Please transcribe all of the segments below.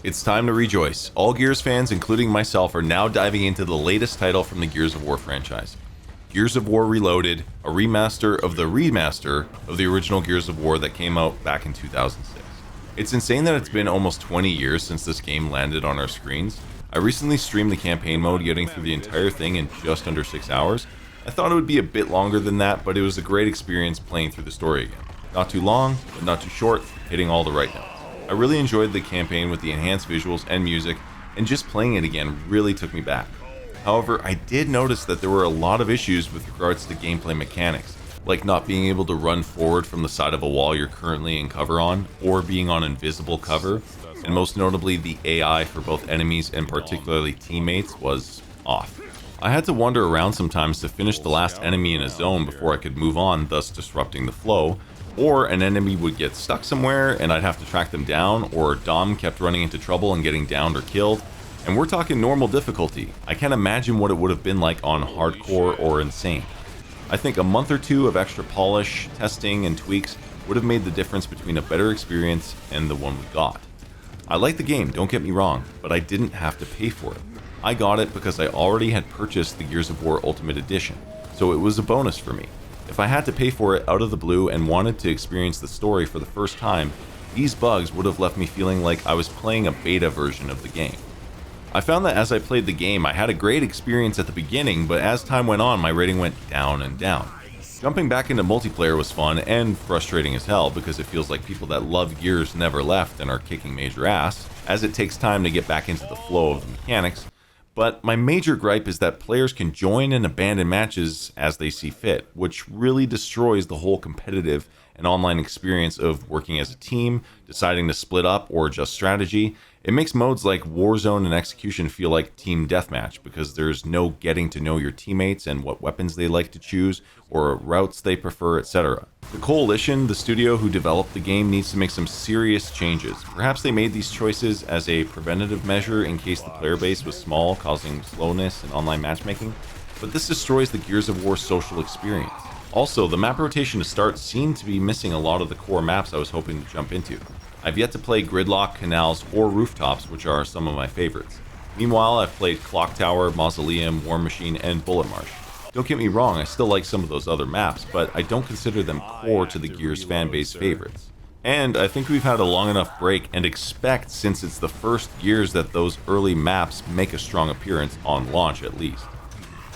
It's time to rejoice. All Gears fans, including myself, are now diving into the latest title from the Gears of War franchise. Gears of War Reloaded, a remaster of the original Gears of War that came out back in 2006. It's insane that it's been almost 20 years since this game landed on our screens. I recently streamed the campaign mode, getting through the entire thing in just under 6 hours. I thought it would be a bit longer than that, but it was a great experience playing through the story again. Not too long, but not too short, hitting all the right notes. I really enjoyed the campaign with the enhanced visuals and music, and just playing it again really took me back. However, I did notice that there were a lot of issues with regards to gameplay mechanics, like not being able to run forward from the side of a wall you're currently in cover on, or being on invisible cover, and most notably the AI for both enemies and particularly teammates was off. I had to wander around sometimes to finish the last enemy in a zone before I could move on, thus disrupting the flow, or an enemy would get stuck somewhere and I'd have to track them down, or Dom kept running into trouble and getting downed or killed. And we're talking normal difficulty. I can't imagine what it would have been like on hardcore or insane. I think a month or two of extra polish, testing, and tweaks would have made the difference between a better experience and the one we got. I like the game, don't get me wrong, but I didn't have to pay for it. I got it because I already had purchased the Gears of War Ultimate Edition, so it was a bonus for me. If I had to pay for it out of the blue and wanted to experience the story for the first time, these bugs would have left me feeling like I was playing a beta version of the game. I found that as I played the game, I had a great experience at the beginning, but as time went on, my rating went down and down. Jumping back into multiplayer was fun and frustrating as hell because it feels like people that love Gears never left and are kicking major ass, as it takes time to get back into the flow of the mechanics. But my major gripe is that players can join and abandon matches as they see fit, which really destroys the whole competitive and online experience of working as a team, deciding to split up or adjust strategy. It makes modes like Warzone and Execution feel like team deathmatch because there's no getting to know your teammates and what weapons they like to choose or routes they prefer, etc. The Coalition, the studio who developed the game, needs to make some serious changes. Perhaps they made these choices as a preventative measure in case the player base was small, causing slowness in online matchmaking, but this destroys the Gears of War social experience. Also, the map rotation to start seemed to be missing a lot of the core maps I was hoping to jump into. I've yet to play Gridlock, Canals, or Rooftops, which are some of my favorites. Meanwhile, I've played Clock Tower, Mausoleum, War Machine, and Bullet Marsh. Don't get me wrong, I still like some of those other maps, but I don't consider them core to the Gears fanbase favorites. And I think we've had a long enough break and expect, since it's the first Gears, that those early maps make a strong appearance on launch at least.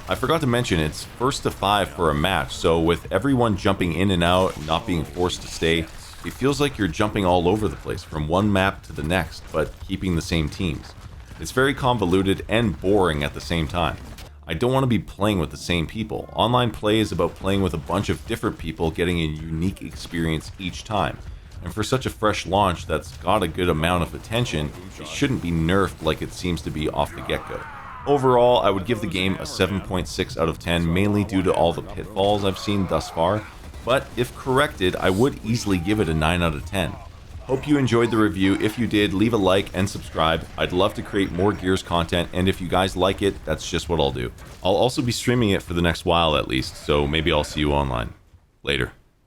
I forgot to mention it's first to 5 for a match, so with everyone jumping in and out and not being forced to stay, it feels like you're jumping all over the place from one map to the next, but keeping the same teams. It's very convoluted and boring at the same time. I don't want to be playing with the same people. Online play is about playing with a bunch of different people, getting a unique experience each time. And for such a fresh launch that's got a good amount of attention, it shouldn't be nerfed like it seems to be off the get-go. Overall, I would give the game a 7.6 out of 10, mainly due to all the pitfalls I've seen thus far, but if corrected, I would easily give it a 9 out of 10. Hope you enjoyed the review. If you did, leave a like and subscribe. I'd love to create more Gears content, and if you guys like it, that's just what I'll do. I'll also be streaming it for the next while at least, so maybe I'll see you online. Later.